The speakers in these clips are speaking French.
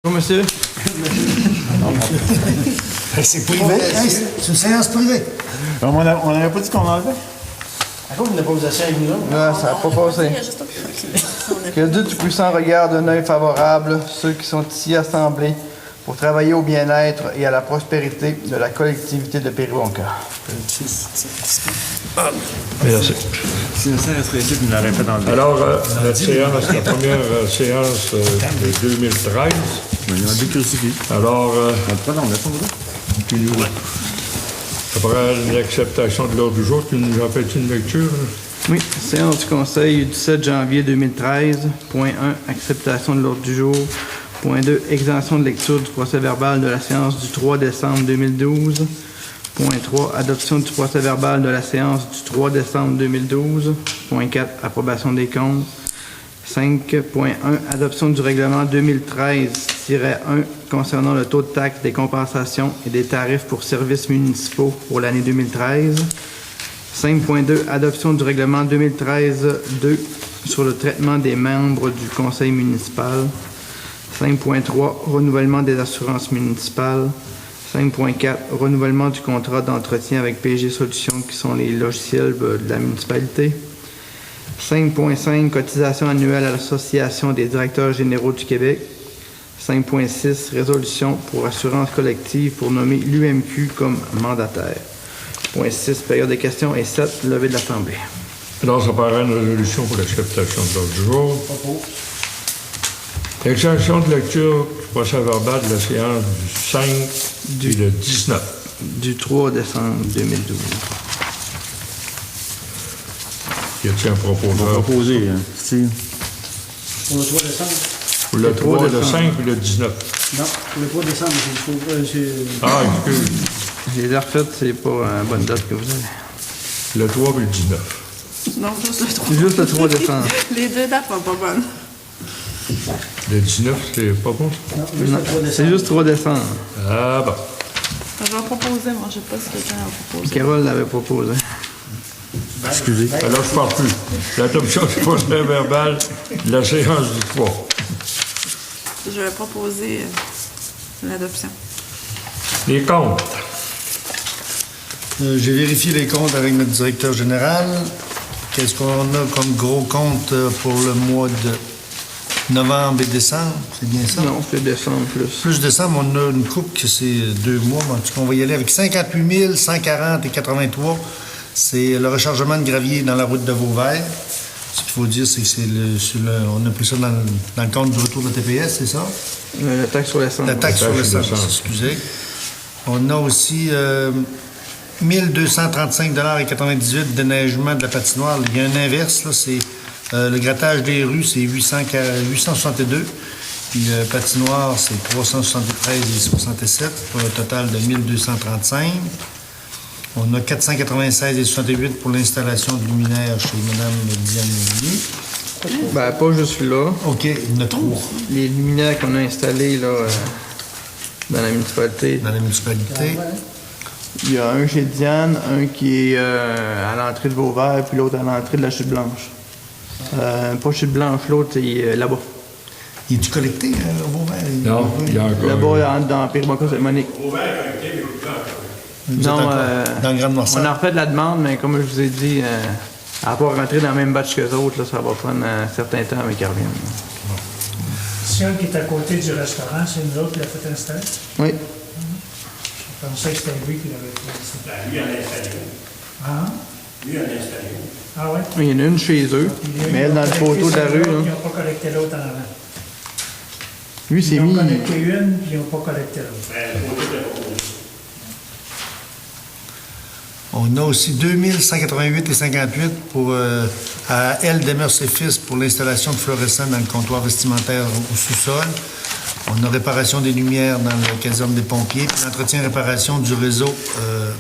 Bonjour, monsieur. C'est privé. C'est une séance privée. On n'avait pas dit qu'on enlevait? À quoi vous n'avez pas vous assis avec nous? Non, ça n'a pas passé. Que Dieu Tout-Puissant regarde d'un œil favorable ceux qui sont ici assemblés pour travailler au bien-être et à la prospérité de la collectivité de Péribonka. Merci. Si le sang resterait ici, vous ne l'aurez pas dans le Alors, la première séance de 2013. Il y a deux crucifix. Alors, Pas dans le fond, après l'acceptation de l'ordre du jour, tu nous as fait une lecture? Oui, séance du Conseil du 7 janvier 2013. Point 1, acceptation de l'ordre du jour. Point 2, exemption de lecture du procès-verbal de la séance du 3 décembre 2012. Point 3, adoption du procès-verbal de la séance du 3 décembre 2012. Point 4, approbation des comptes. 5.1, adoption du règlement 2013-1 concernant le taux de taxe des compensations et des tarifs pour services municipaux pour l'année 2013. 5.2, adoption du règlement 2013-2 sur le traitement des membres du conseil municipal. 5.3, renouvellement des assurances municipales. 5.4, renouvellement du contrat d'entretien avec PG Solutions qui sont les logiciels de la municipalité. 5.5, cotisation annuelle à l'Association des directeurs généraux du Québec. 5.6, résolution pour assurance collective pour nommer l'UMQ comme mandataire. Point 6, période de questions. Et 7, levée de l'Assemblée. Alors, ça paraît une résolution pour l'acceptation de l'ordre du jour. L'extension de lecture du procès-verbal de la séance du 5 et le 19. Du 3 décembre 2012. Y a-t-il un proposeur? Proposé, Steve. Pour le 3 décembre? Pour le 3, le 5 et le 19. Non, pour le 3 décembre, Ah, excuse. Je les ai refaites, c'est pas une bonne date que vous avez. Le 3 et le 19. Non, juste le 3. C'est juste le 3 décembre. Les deux dates sont pas bonnes. Le 19, c'est pas bon? Non, juste Non, le 3 c'est décembre. juste 3 décembre. Ah, bon. Je vais proposer, moi, je sais pas si quelqu'un a proposé. Carole l'avait proposé. Excusez. Alors, je ne parle plus. L'adoption du procès-verbal de la séance du 3. Je vais proposer l'adoption. Les comptes. J'ai vérifié les comptes avec notre directeur général. Qu'est-ce qu'on a comme gros compte pour le mois de novembre et décembre? C'est bien ça? Non, c'est décembre plus. Plus décembre, on a une coupe que c'est 2 mois. En tout cas, on va y aller avec 58 140 et 83. C'est le rechargement de gravier dans la route de Vauvert. Ce qu'il faut dire, c'est que on a pris ça dans le compte du retour de la TPS, c'est ça? La taxe sur l'essence. La taxe sur l'essence, excusez. On a aussi 1235,98 $ déneigement de la patinoire. Il y a un inverse, là, c'est le grattage des rues, c'est 862. Puis le patinoire, c'est 373,67 pour un total de 1235. On a 496,68 pour l'installation de luminaires chez Mme Diane Mélier. Ben, pas juste là. OK, il y en a 3 Les luminaires qu'on a installés là, dans la municipalité. dans la municipalité. Il y a un chez Diane, un qui est à l'entrée de Vauvert, puis l'autre à l'entrée de la Chute Blanche. Pas Chute Blanche, l'autre est là-bas. Il est-tu collecté, Vauvert? Non, il y a encore. Là-bas, dans Péribonka, c'est Monique. Vous êtes Non, encore dans le Grand on Noirceur. a refait de la demande, mais comme je vous ai dit, à ne pas rentrer dans le même batch que les autres, là, ça va prendre un certain temps avec qu'ils reviennent. Celle qui est à côté du restaurant, c'est nous autres qui l'a fait installer. Oui. Je pensais que c'était lui qui l'avait fait installer. Lui, il en a installé. Ah, Lui, il en a installé. ah ouais? Il y en a une chez eux, mais elle, dans le photo de la rue, Ils là, n'ont pas collecté l'autre en avant. lui, c'est Ils ont mis. collecté une, puis ils n'ont pas collecté l'autre. Ben, le côté de la On a aussi 2188,58 pour à L. Demers et Fils pour l'installation de fluorescents dans le comptoir vestimentaire au sous-sol. On a réparation des lumières dans la caserne des pompiers, puis l'entretien et réparation du réseau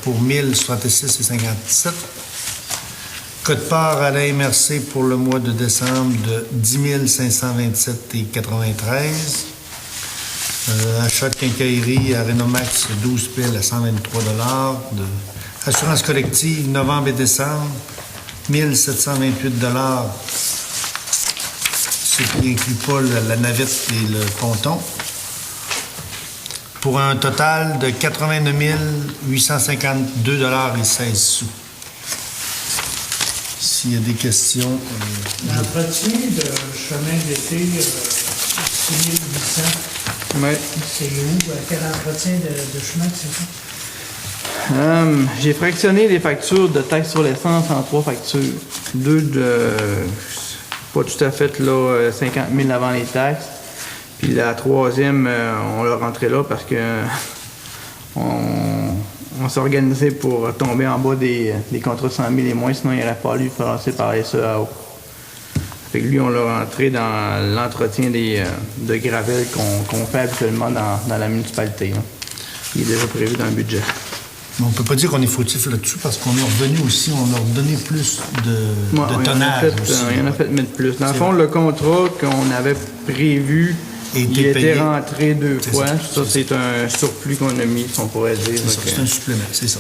pour 1066,57. Code-part à la MRC pour le mois de décembre de 10 527,93. Achat de quincaillerie à Renomax, 12 piles à 123 $. Assurance collective, novembre et décembre, 1728 $, ce qui n'inclut pas la navette et le ponton. pour un total de 89 852,16 $. S'il y a des questions, L'entretien de chemin d'été, 6 800, Oui. c'est où? Quel entretien de chemin, c'est ça? J'ai fractionné les factures de taxes sur l'essence en 3 factures. 2 de, pas tout à fait là, 50 000 avant les taxes. Puis la troisième, on l'a rentré là parce que on s'est organisé pour tomber en bas des contrats de 100 000 et moins, sinon il aurait fallu passer par les SEAO. Fait que lui, on l'a rentré dans l'entretien de gravel qu'on fait habituellement dans la municipalité. Là. Il est déjà prévu dans le budget. on ne peut pas dire qu'on est fautif là-dessus parce qu'on est revenu aussi, on a redonné plus de tonnage aussi. Il y en a fait mettre plus. Dans le fond, le contrat qu'on avait prévu, il était rentré 2 fois. Ça, c'est un surplus qu'on a mis, si on pourrait dire. C'est un supplément, c'est ça.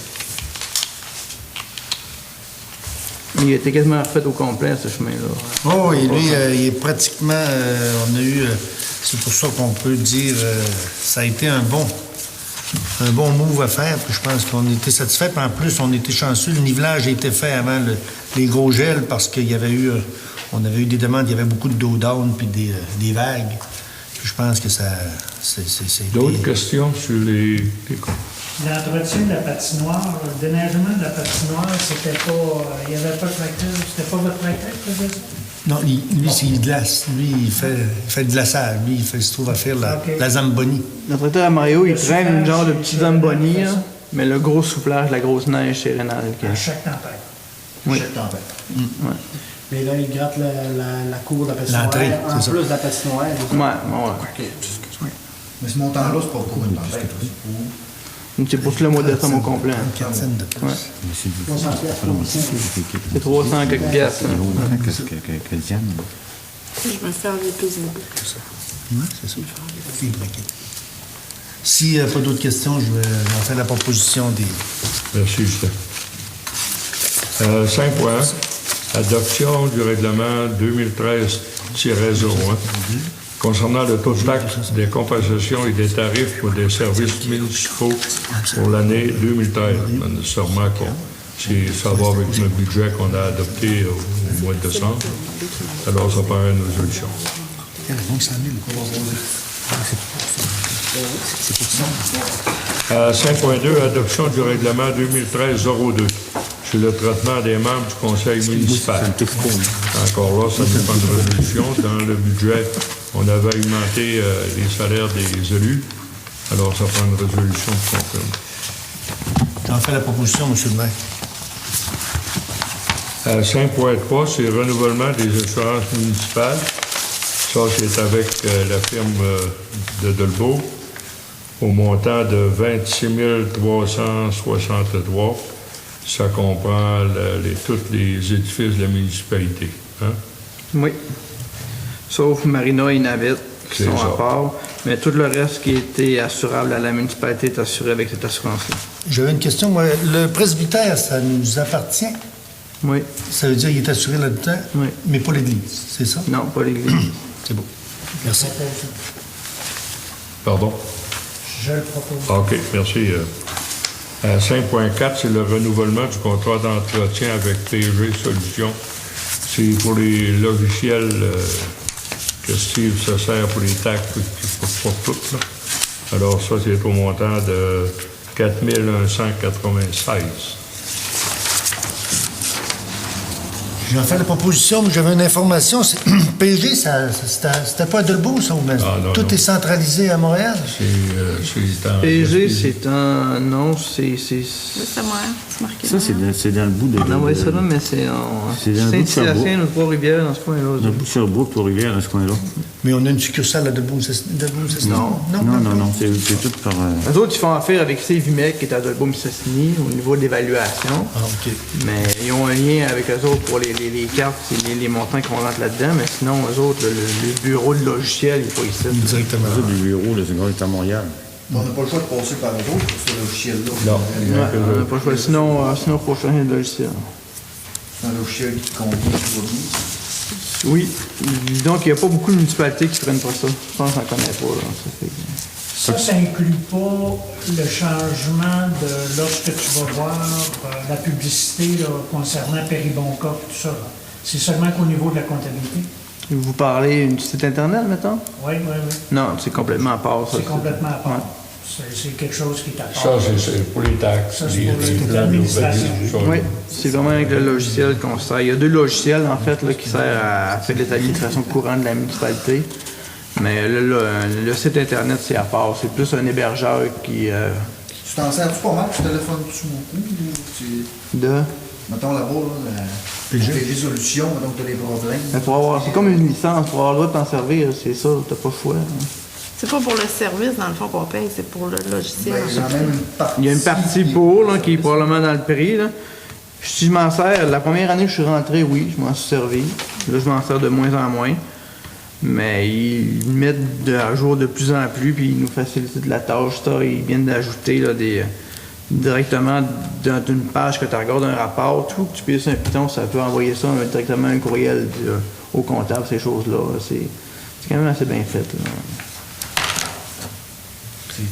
Il était quasiment refait au complet, ce chemin-là. Oh, et lui, il est pratiquement, on a eu, c'est pour ça qu'on peut dire, ça a été un bon move à faire, puis je pense qu'on était satisfait. Puis en plus, on était chanceux. Le nivelage a été fait avant les gros gels parce qu'il y avait eu, on avait eu des demandes, il y avait beaucoup de down puis des vagues. Puis je pense que ça, c'est D'autres questions sur les L'entretien de la patinoire, le déneigement de la patinoire, c'était pas. Il n'y avait pas de tracteur, c'était pas votre tracteur qui faisait ça? Non, lui, il glace. Lui, il fait le glaçage. Lui, il se trouve à faire la Zamboni. Notre tracteur à Mario, il traîne une genre de petit Zamboni, là, mais le gros soufflage, la grosse neige, c'est Rénal. À chaque tempête. Oui. Chaque tempête. Ouais. Mais là, il gratte la cour de la patinoire. L'entrée, en c'est ça. plus de la patinoire. Ouais. Mais ce montant-là, c'est pas pour une tempête. C'est pour tout le mois de décembre au complet. Une quinzaine de plus. Ouais. 300 piastres pour le C'est 300 quelques piastres. Là. Que Diane. Je vais faire les pesées. Ouais, c'est ça. C'est braqué. S'il n'y a pas d'autres questions, je vais en faire la proposition des... Merci, Justin. 5.1. Adoption du règlement 2013-01 concernant le taux de taxe des compensations et des tarifs pour des services municipaux pour l'année 2013. Nécessairement, ça va avec le budget qu'on a adopté au mois de décembre. Alors, ça paraît une résolution. 5.2, adoption du règlement 2013-02 sur le traitement des membres du conseil municipal. Encore là, ça dépend de résolution. Dans le budget, on avait augmenté les salaires des élus. Alors, ça prend une résolution pour confirmer. J'en fais la proposition, M. le maire. 5.3, c'est le renouvellement des assurances municipales. Ça, c'est avec la firme de Delvaux au montant de 26 363. Ça comprend tous les édifices de la municipalité. Hein? Oui. Sauf Marina et Navette, qui sont à part. Mais tout le reste qui était assurable à la municipalité est assuré avec cette assurance-là. J'avais une question. Moi, le presbytère, ça nous appartient? Oui. Ça veut dire qu'il est assuré là-dedans? Oui. Mais pas l'Église, c'est ça? Non, pas l'église. C'est beau. Merci. Pardon? Je le propose. OK, merci. 5.4, c'est le renouvellement du contrat d'entretien avec PG Solutions. C'est pour les logiciels que Steve se sert pour les taxes pour toutes. Là. Alors ça, c'est au montant de 4 196. J'en fais la proposition, mais j'avais une information. PG, c'était pas à Delvaux, ça, ou même? Non, Tout non. est centralisé à Montréal? C'est en PG, c'est un... Non, c'est... Oui, c'est moi, c'est marqué. Ça, c'est dans le bout de. On a envoyé ça là, mais c'est C'est dans le bout de Saint-Hyacinthe ou Trois-Rivières, dans ce coin-là. Dans le bout de Sherbrooke, Trois-Rivières, dans ce coin-là. Mais on a une succursale à Delvaux, c'est ça? Non. Non, c'est tout par. Les autres, ils font affaire avec Cvimec, qui est à Dolbeau-Mistassini, au niveau de l'évaluation. Ah, OK. Mais ils ont un lien avec eux autres pour les cartes et les montants qu'on rentre là-dedans. Mais sinon, eux autres, le bureau de logiciel, il n'est pas ici. Directement. Ça, du bureau, le second est à Montréal. On n'a pas le choix de passer par eux autres pour ce logiciel-là. Non. Ouais, on n'a pas le choix. Sinon, il faut changer de logiciel. C'est un logiciel qui convient toujours bien. Oui. Donc, il n'y a pas beaucoup de municipalités qui prennent pas ça. Je pense qu'on n'en connaît pas. Là. Ça fait... Ça inclut pas le changement de lorsque tu vas voir la publicité là, concernant Péribonca, tout ça. Là. C'est seulement qu'au niveau de la comptabilité. Vous parlez du site Internet, mettons? Oui. Non, c'est complètement à part, ça. C'est complètement à part. Ouais. C'est quelque chose qui est à part. Ça, c'est pour les taxes, Ça, c'est les pour plans l'administration. d'urbanisme, tout ça. Oui, c'est vraiment avec le logiciel qu'on sert. Il y a 2 logiciels, en fait, là, qui servent à faire l'administration courante de la municipalité. Mais là, le site Internet, c'est à part. C'est plus un hébergeur qui... Tu t'en sers-tu pas mal? Tu téléphones sur mon coup? Ou tu... de... Mettons là-bas, là, tes résolutions, mettons que tu as des problèmes. Mais pour avoir... C'est comme une licence. Pour avoir le droit de t'en servir, c'est ça. T'as pas le choix. Hein. C'est pas pour le service, dans le fond, qu'on paye, c'est pour le logiciel. Ben, il y en a même une partie. Il y a une partie pour, là, qui est probablement dans le prix. Là. Si je m'en sers, la première année que je suis rentré, oui, je m'en suis servi. Là, je m'en sers de moins en moins. Mais ils mettent à jour de plus en plus, puis ils nous facilitent la tâche. Ça, ils viennent d'ajouter là, directement dans une page que tu regardes un rapport, tout que tu payes sur un Python, ça peut envoyer ça directement un courriel au comptable, ces choses-là. C'est quand même assez bien fait. Là.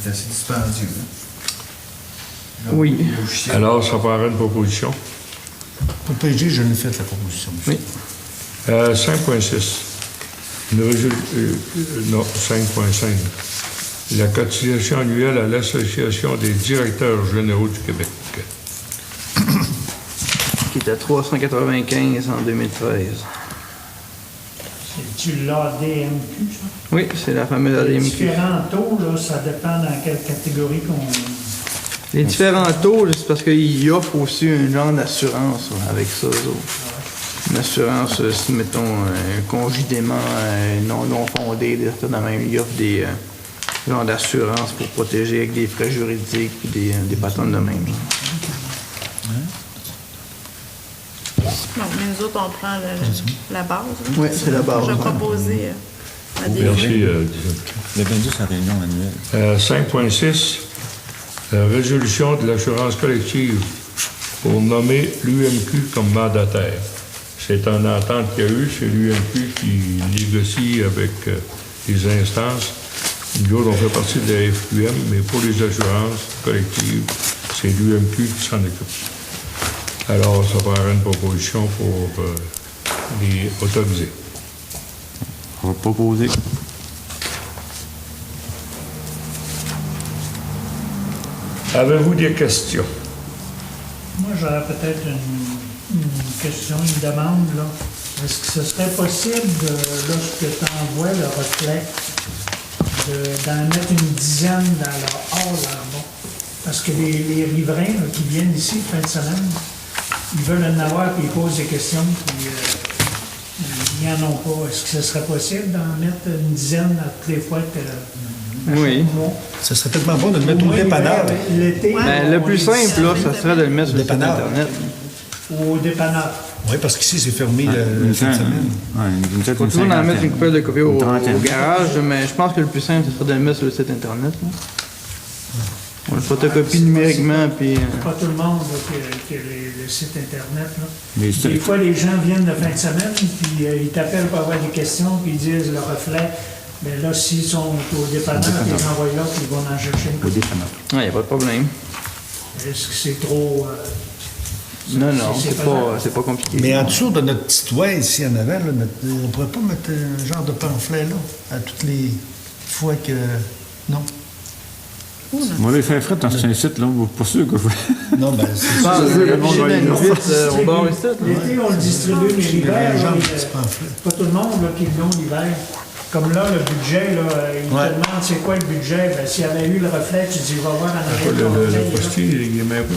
C'est assez dispendieux. Hein? Oui. Le logiciel. Alors, ça paraît une proposition. Pour le PG, je l'ai fait la proposition. Oui. 5.6. Non, 5.5. La cotisation annuelle à l'Association des directeurs généraux du Québec. Qui était à 395 en 2013. Tu l'as DMQ, ça? Oui, c'est la fameuse Les ADMQ. différents taux, là, ça dépend dans quelle catégorie qu'on... Les différents taux, là, c'est parce qu'ils offrent aussi un genre d'assurance là, avec ça, eux autres. Une assurance, si mettons un congédiement non fondé, des affaires de même, ils offrent des genres d'assurance pour protéger avec des frais juridiques et des patentes de même. Non, mais nous autres, on prend la base. Hein. Oui, c'est la base. Je vais proposer à des... Merci. Le 22, c'est la réunion annuelle. 5.6. Résolution de l'assurance collective pour nommer l'UMQ comme mandataire. C'est une entente qu'il y a eu, c'est l'UMQ qui négocie avec les instances. Nous autres, on fait partie de la FQM, mais pour les assurances collectives, c'est l'UMQ qui s'en occupe. Alors, ça prendra une proposition pour les autoriser. On va proposer. Avez-vous des questions? Moi, j'aurais peut-être une question, une demande, là. Est-ce que ce serait possible, lorsque tu envoies le reflet, d'en mettre une dizaine dans leur hall là-bas? Parce que les riverains là, qui viennent ici fin de semaine, ils veulent en avoir puis ils posent des questions, puis ils n'en ont pas. Est-ce que ce serait possible d'en mettre une dizaine à toutes les fois que... Oui. Ça serait tellement bon de le mettre Au au moins, dépanneur. l'été, Ben, le on plus les simple, là, ça sert serait de le mettre sur le site Dépanneur. Internet. au dépanneur. Oui, parce qu'ici, c'est fermé le Une fin de centaine. semaine. Ouais, une Il faut toujours en mettre une couple de copies Une au trentaine. garage, mais je pense que le plus simple, ce serait de le mettre sur le site Internet. Là. On le photocopie numériquement, puis... Pas tout le monde là, qui a le site Internet. Là. Mais c'est- Des fois, les gens viennent de fin de semaine, puis ils t'appellent pour avoir des questions, puis ils disent le reflet. Mais là, s'ils sont au dépanneur, puis ils envoient là, puis ils vont en chercher une Au copie. dépanneur. Il n'y a pas de problème. Est-ce que c'est trop... Non, non, c'est c'est pas compliqué. Mais en dessous de notre petite toile, ici en avant, là, on ne pourrait pas mettre un genre de pamphlet là, à toutes les fois que. Non. Moi, les faire frais dans ce site, là, pas sûr que je... Non, ben, c'est Je pense ça. que le monde va L'été, aller vite au bord ici. L'été, on le distribue, mais l'hiver, Les gens, là, petit pamphlet. pas tout le monde là, qui l'ont l'hiver. Comme là, le budget, là, ils Ouais. te demandent c'est quoi le budget. Ben, s'il y avait eu le reflet, tu dis, va voir en arrière de ton Le reflet, postier, il est même pas.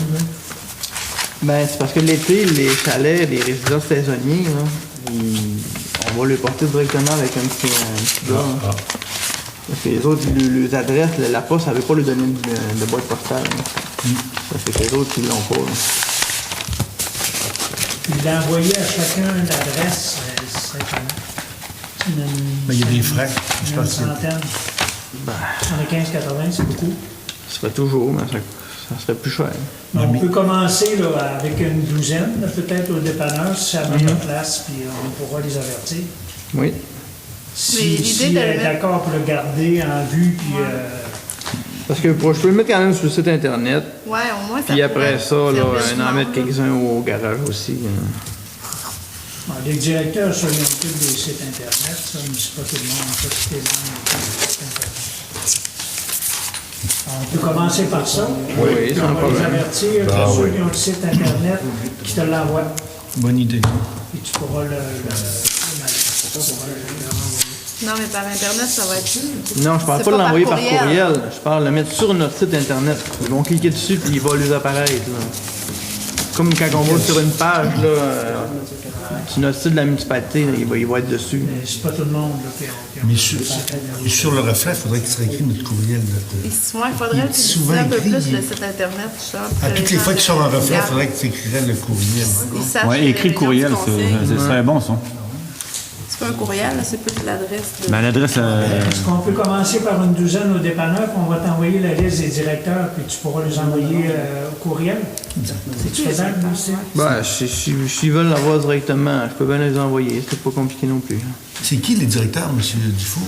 Ben, c'est parce que l'été, les chalets, les résidences saisonniers, là, on va les porter directement avec un petit gars. Hein. Parce que les autres, les adresses, la poste, ça ne veut pas lui donner de boîte postale. Hein. Ça fait que les autres, ils l'ont pas. Là. Puis l'envoyer à chacun l'adresse, ce serait comment? Ben, il y a des frais. Je Une pense que c'est- centaine. On a 15,80, c'est beaucoup. Ce serait toujours, mais ça serait plus cher. Mais on peut commencer là, avec une douzaine, là, peut-être au dépanneur, si c'est à la meilleure place, puis on pourra les avertir. Oui. Si, l'idée si de elle est le mettre- d'accord pour le garder en vue, puis Parce que je peux le mettre quand même sur le site Internet. Ouais, au moins, ça Puis après pourrait ça, là, servir du en monde, mettre là. quelques-uns au garage aussi. Bon, les directeurs, ça, ils ont tous des sites Internet, ça, mais c'est pas tout le monde. Ça, c'est les sites Internet. On peut commencer par ça. Oui, sans On va les problème. avertir que ceux qui ont le site Internet, qui te l'envoient. Bonne idée. Et tu pourras le Non, mais par Internet, ça va être... Non, je parle C'est pas de par l'envoyer par courriel. Je parle de le mettre sur notre site Internet. Ils vont cliquer dessus puis il va les apparaître. Là. Comme quand on va sur une page, là, sur notre site de la municipalité, là, il va être dessus. Mais c'est pas tout le monde là, qui a Mais sur le reflet, il faudrait qu'il soit écrit notre courriel. Et souvent, il faudrait que tu souvent dises un peu écrit, plus il- le site Internet, tout ça. À toutes les fois qu'ils sont en reflet, il faudrait que tu écrirais le courriel. Ouais, écrit le courriel, c'est très bon, ça. C'est pas un courriel, là, c'est plus l'adresse de... Ben, l'adresse, Est-ce qu'on peut commencer par une douzaine au dépanneur, puis on va t'envoyer la liste des directeurs, puis tu pourras les envoyer au courriel? C'est-tu faisable, aussi? Ben, s'ils veulent l'avoir directement, je peux bien les envoyer. C'est pas compliqué non plus. C'est qui les directeurs, M. Dufour?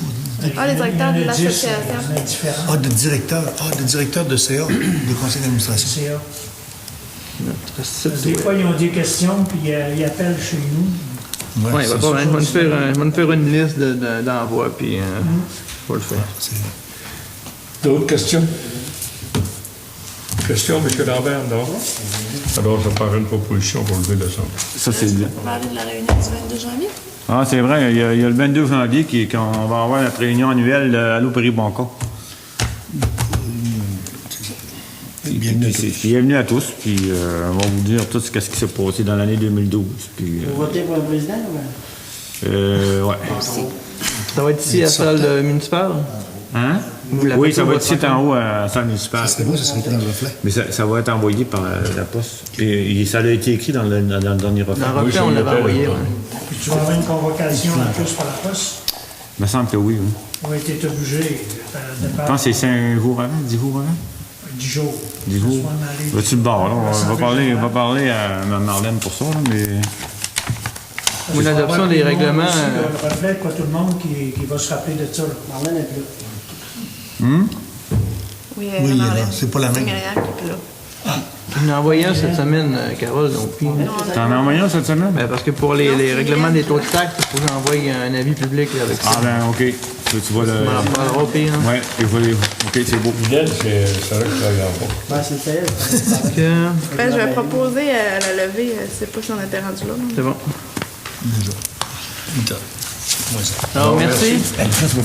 Ah, les directeurs de Il y en a 10, l'association. Il y en a différents. Ah, de directeur de CA, de conseil d'administration. CA. Notre site Des web. fois, ils ont des questions, puis ils appellent chez nous. Oui, c'est pas de ça. problème. Je vais nous faire une liste d'envois, puis je vais le faire. D'autres questions? Questions, M. Lambert, non? Alors, ça paraît une proposition pour lever le centre. ça, c'est bien. On va parler de la réunion du 22 janvier. Ah, c'est vrai, il y a le 22 janvier qu'on va avoir notre réunion annuelle à l'Eau-Péribonca. Bienvenue à tous. Bienvenue à tous, puis on va vous dire tout ce qui s'est passé dans l'année 2012. Puis, Vous votez pour le président ou ouais. Ça va être ici à la salle municipale? Hein? Vous l'avez Oui, ça pas, va être votre ici en haut à la salle municipale. C'est beau, ça serait écrit dans le reflet. Mais ça va être envoyé par la poste. Et ça a été écrit dans le dernier reflet. Dans le reflet, Oui, on sur l'avait l'hôtel, envoyé. ouais. Ouais. Puis tu vas avoir une convocation en plus par la poste. Il me semble que oui. On va être obligé Je pense que c'est 5 jours avant, 10 jours avant. 10 jours. 10 jours. Va-tu le bord, là? On va parler à Mme Marlène pour ça, là, mais... Ou l'adoption des règlements. Le reflet, pas tout le monde qui va se rappeler de ça. là. Marlène est plus là. Oui, Oui, il est là. Marlène. C'est pas la même. C'est Myriam qui est là. On a envoyé un cette semaine, Carole, donc puis. T'en as envoyé un cette semaine? Ben, parce que pour les règlements des taux de taxes, il faut que j'envoie un avis public là, avec ça. Ah ben, OK. Tu vois le... On en parlera au pire. Hein. Ouais, OK, c'est beau. Fidèle, c'est vrai que ça regarde pas. Ben, c'est elle. Donc, Ben, je vais proposer à la levée, je sais pas si on était rendu là. c'est bon. Déjà. 8 heures. Ouais, ça. Alors, merci.